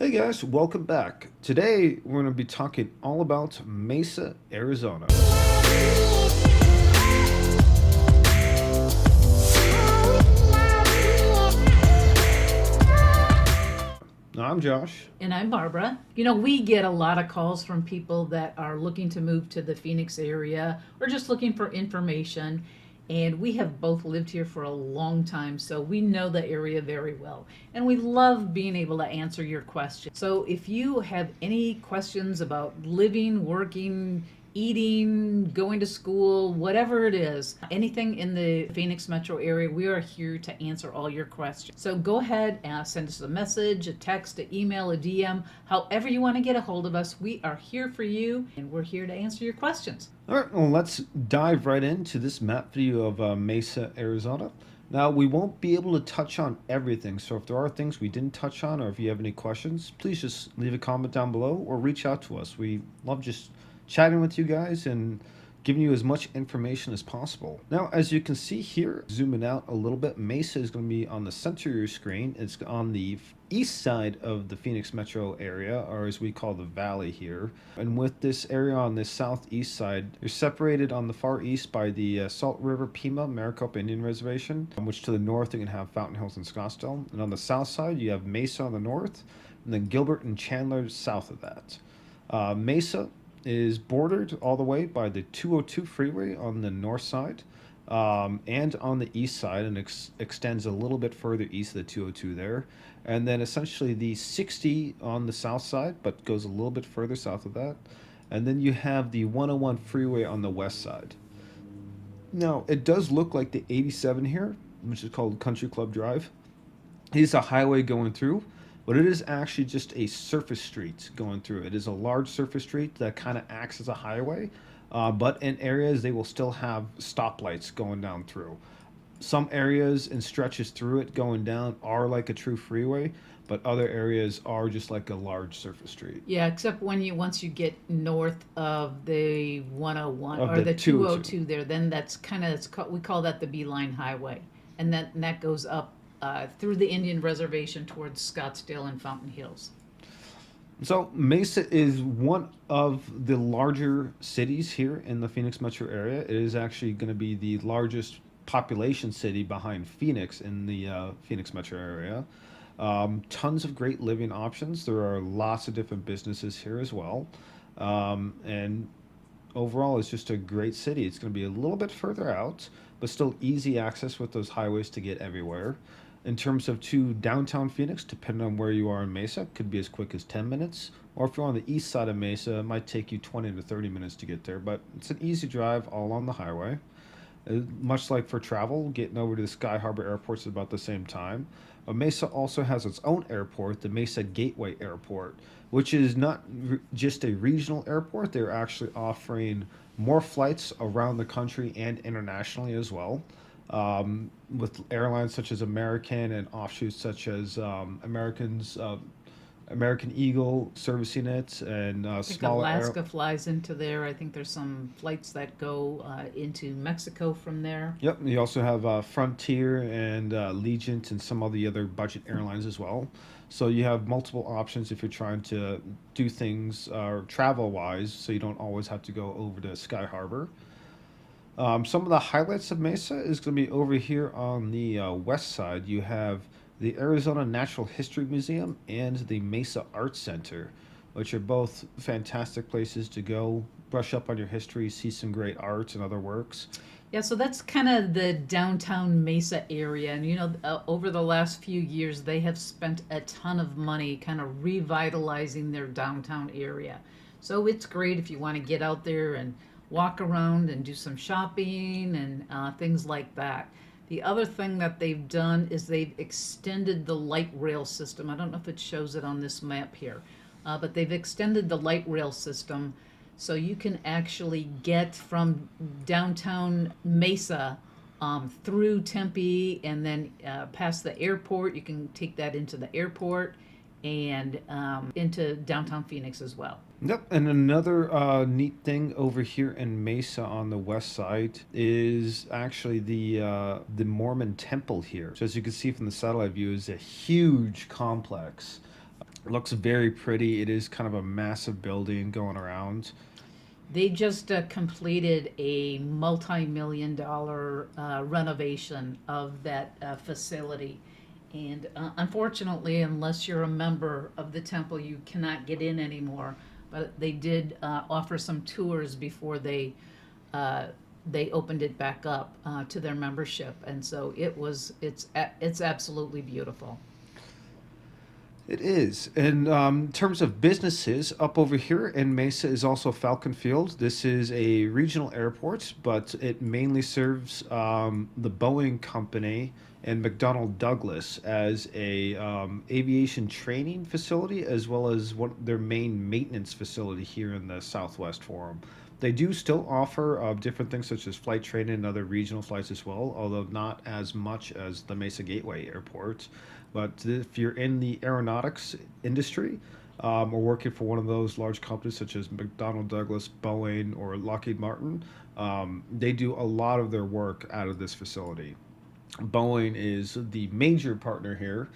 Hey guys, welcome back. Today we're going to be talking all about Mesa, Arizona. I'm Josh. And I'm Barbara. We get a lot of calls from people that are looking to move to the Phoenix area or just looking for information. And we have both lived here for a long time, so we know the area very well. And we love being able to answer your questions. So if you have any questions about living, working, eating, going to school, whatever it is, anything in the Phoenix metro area, we are here to answer all your questions. So go ahead and send us a message, a text, an email, a DM, however you want to get a hold of us. We are here for you and we're here to answer your questions. All right, well, let's dive right into this map view of Mesa, Arizona. Now, we won't be able to touch on everything, so if there are things we didn't touch on or if you have any questions, please just leave a comment down below or reach out to us. We love just chatting with you guys and giving you as much information as possible. Now, as you can see here, zooming out a little bit, Mesa is going to be on the center of your screen. It's on the east side of the Phoenix metro area, or as we call the valley here. And with this area on the southeast side, you're separated on the far east by the Salt River Pima Maricopa Indian Reservation, which to the north you can have Fountain Hills and Scottsdale. And on the south side, you have Mesa on the north, and then Gilbert and Chandler south of that. Mesa is bordered all the way by the 202 freeway on the north side and on the east side, and extends a little bit further east of the 202 there. And then essentially the 60 on the south side, but goes a little bit further south of that. And then you have the 101 freeway on the west side. Now, it does look like the 87 here, which is called Country Club Drive. It is a highway going through, but it is actually just a surface street going through. It is a large surface street that kind of acts as a highway, but in areas they will still have stoplights going down through. Some areas and stretches through it going down are like a true freeway, but other areas are just like a large surface street. Yeah, except once you get north of the 101 Of or the 202. 202 there, then that's we call that the Beeline Highway, and that goes up through the Indian Reservation towards Scottsdale and Fountain Hills. So Mesa is one of the larger cities here in the Phoenix metro area. It is actually going to be the largest population city behind Phoenix in the Phoenix metro area. Tons of great living options. There are lots of different businesses here as well. And overall, it's just a great city. It's going to be a little bit further out, but still easy access with those highways to get everywhere. In terms of to downtown Phoenix, depending on where you are in Mesa, could be as quick as 10 minutes. Or if you're on the east side of Mesa, it might take you 20 to 30 minutes to get there, but it's an easy drive all on the highway. Much like for travel, getting over to the Sky Harbor airports is about the same time. Mesa also has its own airport, the Mesa Gateway Airport, which is not just a regional airport. They're actually offering more flights around the country and internationally as well. With airlines such as American and offshoots such as American Eagle servicing it, and I think smaller Alaska flies into there. I think there's some flights that go into Mexico from there. Yep, you also have Frontier and Allegiant and some of the other budget airlines as well. So you have multiple options if you're trying to do things travel-wise, so you don't always have to go over to Sky Harbor. Some of the highlights of Mesa is going to be over here on the west side. You have the Arizona Natural History Museum and the Mesa Arts Center, which are both fantastic places to go, brush up on your history, see some great art and other works. Yeah, so that's kind of the downtown Mesa area. And over the last few years, they have spent a ton of money kind of revitalizing their downtown area. So it's great if you want to get out there and walk around and do some shopping and things like that. The other thing that they've done is they've extended the light rail system. I don't know if it shows it on this map here, but they've extended the light rail system so you can actually get from downtown Mesa through Tempe and then past the airport. You can take that into the airport and into downtown Phoenix as well. Yep, and another neat thing over here in Mesa on the west side is actually the Mormon temple here. So as you can see from the satellite view, is a huge complex. It looks very pretty. It is kind of a massive building going around. They just completed a multi-million dollar renovation of that facility. And unfortunately, unless you're a member of the temple, you cannot get in anymore. But they did offer some tours before uh, they opened it back up to their membership, and so it's absolutely beautiful. It is. And in terms of businesses, up over here in Mesa is also Falcon Field. This is a regional airport, but it mainly serves the Boeing Company and McDonnell Douglas as a aviation training facility, as well as their main maintenance facility here in the Southwest for them. They do still offer different things such as flight training and other regional flights as well, although not as much as the Mesa Gateway Airport. But if you're in the aeronautics industry or working for one of those large companies such as McDonnell Douglas, Boeing, or Lockheed Martin, they do a lot of their work out of this facility. Boeing is the major partner here.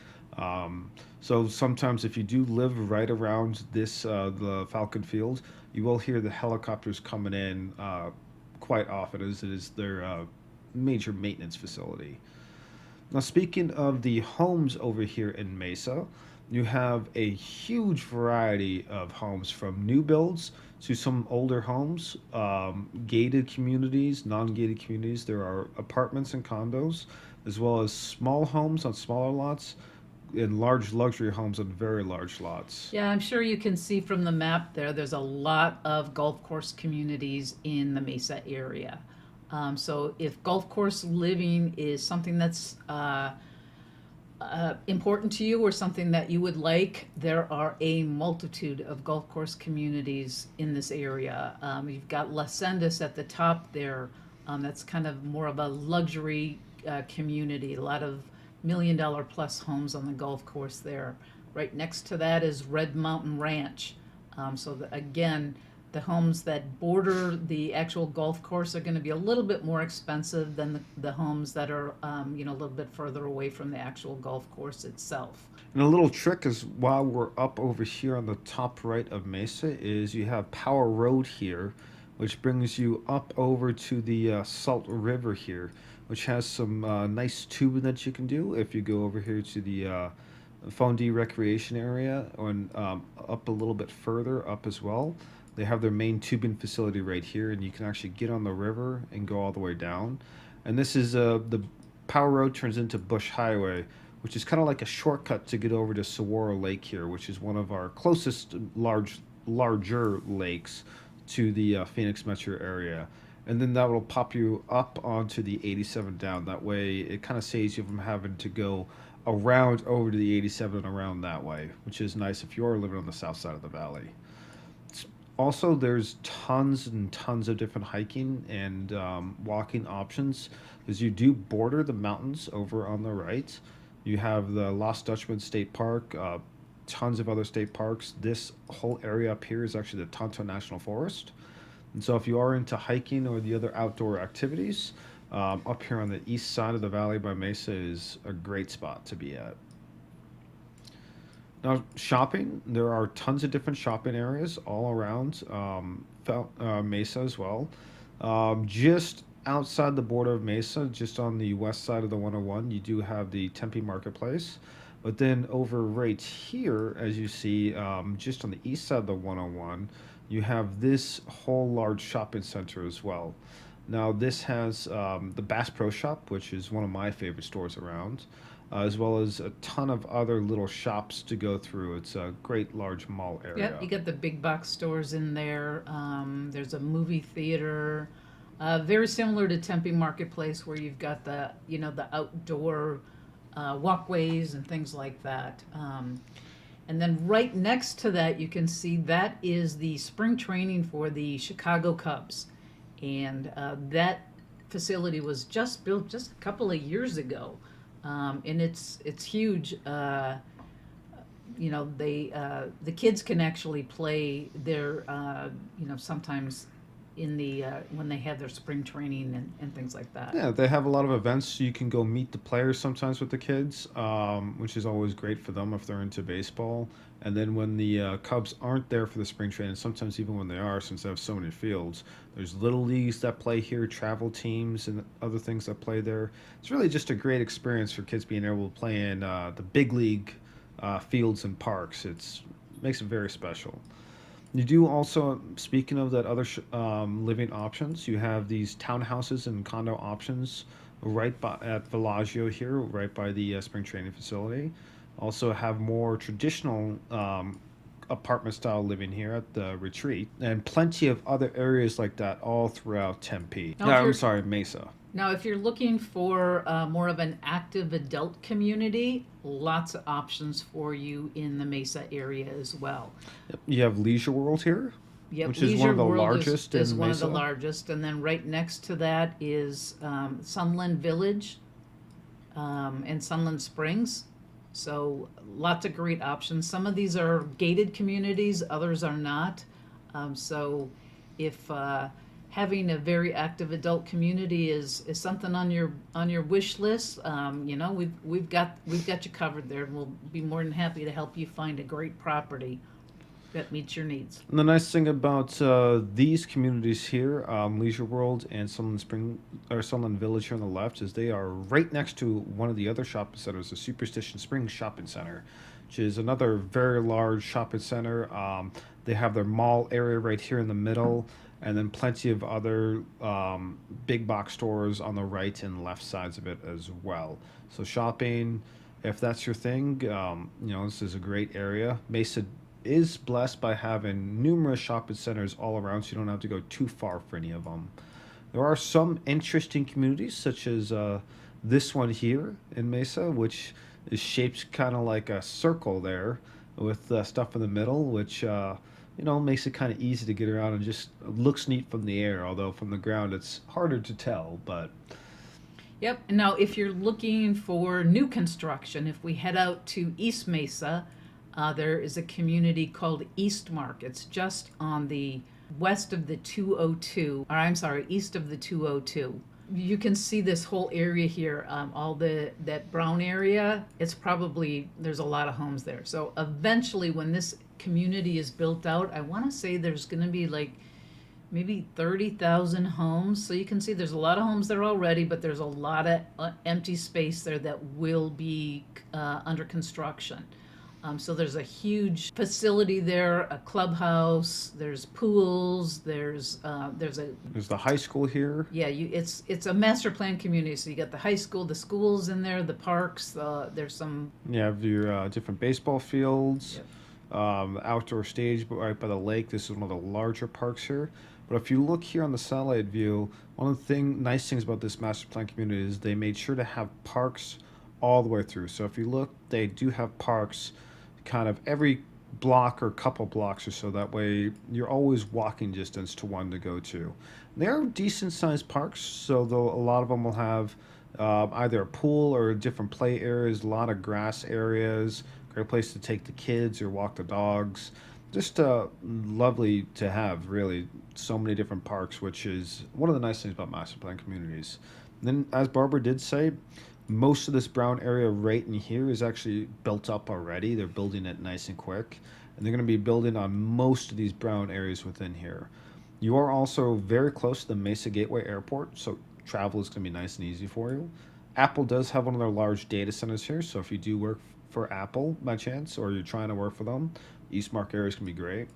So sometimes, if you do live right around the Falcon Field, you will hear the helicopters coming in quite often, as it is their major maintenance facility. Now, speaking of the homes over here in Mesa, you have a huge variety of homes from new builds to some older homes, gated communities, non gated communities. There are apartments and condos, as well as small homes on smaller lots and large luxury homes on very large lots. Yeah, I'm sure you can see from the map there, there's a lot of golf course communities in the Mesa area. So if golf course living is something that's important to you or something that you would like, there are a multitude of golf course communities in this area. You've got Las Sendas at the top there. That's kind of more of a luxury community. A lot of $1 million plus homes on the golf course there. Right next to that is Red Mountain Ranch. Again, the homes that border the actual golf course are going to be a little bit more expensive than the homes that are, a little bit further away from the actual golf course itself. And a little trick is while we're up over here on the top right of Mesa is you have Power Road here, which brings you up over to the Salt River here, which has some nice tubing that you can do if you go over here to the Fondue Recreation area and up a little bit further up as well. They have their main tubing facility right here, and you can actually get on the river and go all the way down. And this is the Power Road turns into Bush Highway, which is kind of like a shortcut to get over to Saguaro Lake here, which is one of our closest larger lakes to the Phoenix metro area. And then that will pop you up onto the 87 down. That way, it kind of saves you from having to go around over to the 87 and around that way, which is nice if you're living on the south side of the valley. Also, there's tons and tons of different hiking and walking options as you do border the mountains over on the right. You have the Lost Dutchman State Park, tons of other state parks. This whole area up here is actually the Tonto National Forest. And so, if you are into hiking or the other outdoor activities, up here on the east side of the valley by Mesa is a great spot to be at. Now, shopping, there are tons of different shopping areas all around Mesa as well. Just outside the border of Mesa, just on the west side of the 101, you do have the Tempe Marketplace. But then over right here, as you see, just on the east side of the 101, you have this whole large shopping center as well. Now, this has the Bass Pro Shop, which is one of my favorite stores around, as well as a ton of other little shops to go through. It's a great large mall area. Yep, you got the big box stores in there. There's a movie theater, very similar to Tempe Marketplace, where you've got the outdoor walkways and things like that. And then right next to that, you can see that is the spring training for the Chicago Cubs. And that facility was just built just a couple of years ago. And it's huge. The kids can actually play there, sometimes in the when they have their spring training and things like that. Yeah, they have a lot of events. So you can go meet the players sometimes with the kids, which is always great for them if they're into baseball. And then when the Cubs aren't there for the spring training, sometimes even when they are, since they have so many fields, there's little leagues that play here, travel teams, and other things that play there. It's really just a great experience for kids being able to play in the big league fields and parks. It's makes it very special. You do also, speaking of that other living options, you have these townhouses and condo options right by at Villaggio here, right by the spring training facility. Also have more traditional apartment style living here at the retreat, and plenty of other areas like that all throughout Tempe. Now, No, if I'm you're sorry, Mesa. Now, if you're looking for more of an active adult community, lots of options for you in the Mesa area as well. Yep. You have Leisure World here, Yep, which is one Leisure of the World largest is in one of the Mesa. largest, and then right next to that is Sunland Village and Sunland Springs. So lots of great options. Some of these are gated communities, others are not. So if having a very active adult community is something on your wish list, we've got you covered there. We'll be more than happy to help you find a great property that meets your needs. And the nice thing about these communities here, Leisure World and Sunland Spring or Sunland Village here on the left, is they are right next to one of the other shopping centers, the Superstition Springs Shopping Center, which is another very large shopping center. They have their mall area right here in the middle, and then plenty of other big box stores on the right and left sides of it as well. So shopping, if that's your thing, this is a great area. Mesa is blessed by having numerous shopping centers all around, so you don't have to go too far for any of them. There are some interesting communities, such as this one here in Mesa, which is shaped kind of like a circle there with stuff in the middle, which makes it kind of easy to get around and just looks neat from the air, although from the ground it's harder to tell. But Yep. Now, if you're looking for new construction, if we head out to East Mesa, there is a community called Eastmark. It's just on the west of the 202, or I'm sorry, east of the 202. You can see this whole area here, all that brown area. It's probably there's a lot of homes there. So eventually, when this community is built out, I want to say there's going to be like maybe 30,000 homes. So you can see there's a lot of homes there already, but there's a lot of empty space there that will be under construction. So there's a huge facility there, a clubhouse. There's pools. There's there's the high school here. yeah. It's a master plan community. So you got the high school, the schools in there, the parks. There's some. You have your different baseball fields, Yep. outdoor stage right by the lake. This is one of the larger parks here. But if you look here on the satellite view, one of the nice things about this master plan community is they made sure to have parks all the way through. So if you look, they do have parks kind of every block or couple blocks or so. That way you're always walking distance to one to go to. They're decent sized parks, so though a lot of them will have either a pool or different play areas, a lot of grass areas, great place to take the kids or walk the dogs. Just lovely to have, really, so many different parks, which is one of the nice things about master plan communities. And then, as Barbara did say, most of this brown area right in here is actually built up already. They're building it nice and quick, and they're going to be building on most of these brown areas within here. You are also very close to the Mesa Gateway Airport, so travel is going to be nice and easy for you. Apple does have one of their large data centers here, so if you do work for Apple by chance, or you're trying to work for them, Eastmark area is going to be great.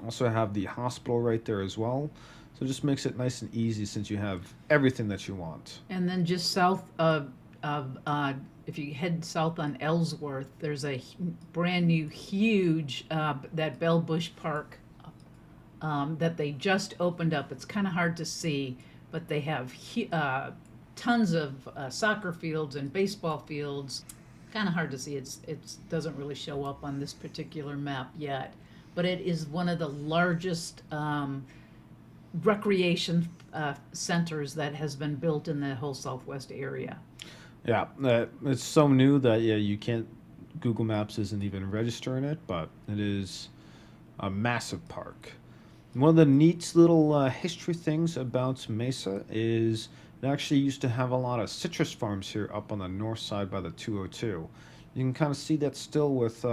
Also have the hospital right there as well. So it just makes it nice and easy since you have everything that you want. And then just south of if you head south on Ellsworth, there's a brand new huge that Bell Bush Park that they just opened up. It's kind of hard to see, but they have tons of soccer fields and baseball fields. Kind of hard to see. It doesn't really show up on this particular map yet, but it is one of the largest recreation centers that has been built in the whole Southwest area. Yeah, it's so new that you can't. Google Maps isn't even registering it, but it is a massive park. One of the neat little history things about Mesa is it actually used to have a lot of citrus farms here up on the north side by the 202. You can kind of see that still with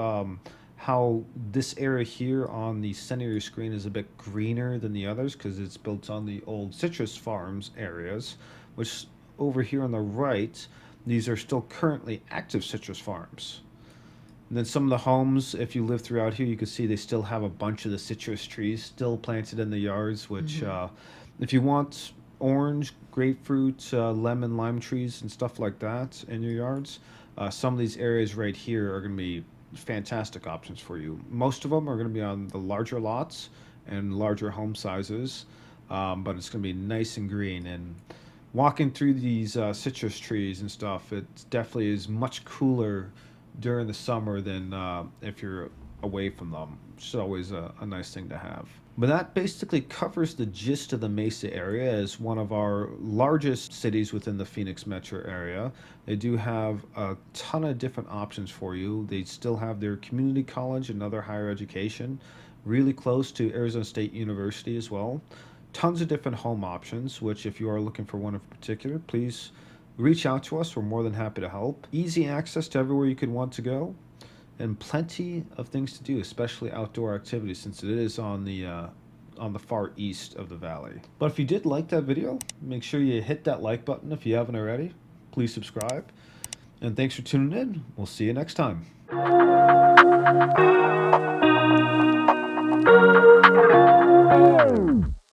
how this area here on the center of your screen is a bit greener than the others because it's built on the old citrus farms areas, which over here on the right, these are still currently active citrus farms. And then some of the homes, if you live throughout here, you can see they still have a bunch of the citrus trees still planted in the yards, which if you want orange, grapefruit, lemon, lime trees and stuff like that in your yards, some of these areas right here are going to be fantastic options for you. Most of them are going to be on the larger lots and larger home sizes, but it's going to be nice and green. And walking through these citrus trees and stuff, it definitely is much cooler during the summer than if you're away from them. It's always a nice thing to have. But that basically covers the gist of the Mesa area as one of our largest cities within the Phoenix metro area. They do have a ton of different options for you. They still have their community college and other higher education, really close to Arizona State University as well. Tons of different home options, which if you are looking for one in particular, please reach out to us. We're more than happy to help. Easy access to everywhere you could want to go, and plenty of things to do, especially outdoor activities, since it is on the far east of the valley. But if you did like that video, make sure you hit that like button if you haven't already. Please subscribe. And thanks for tuning in. We'll see you next time.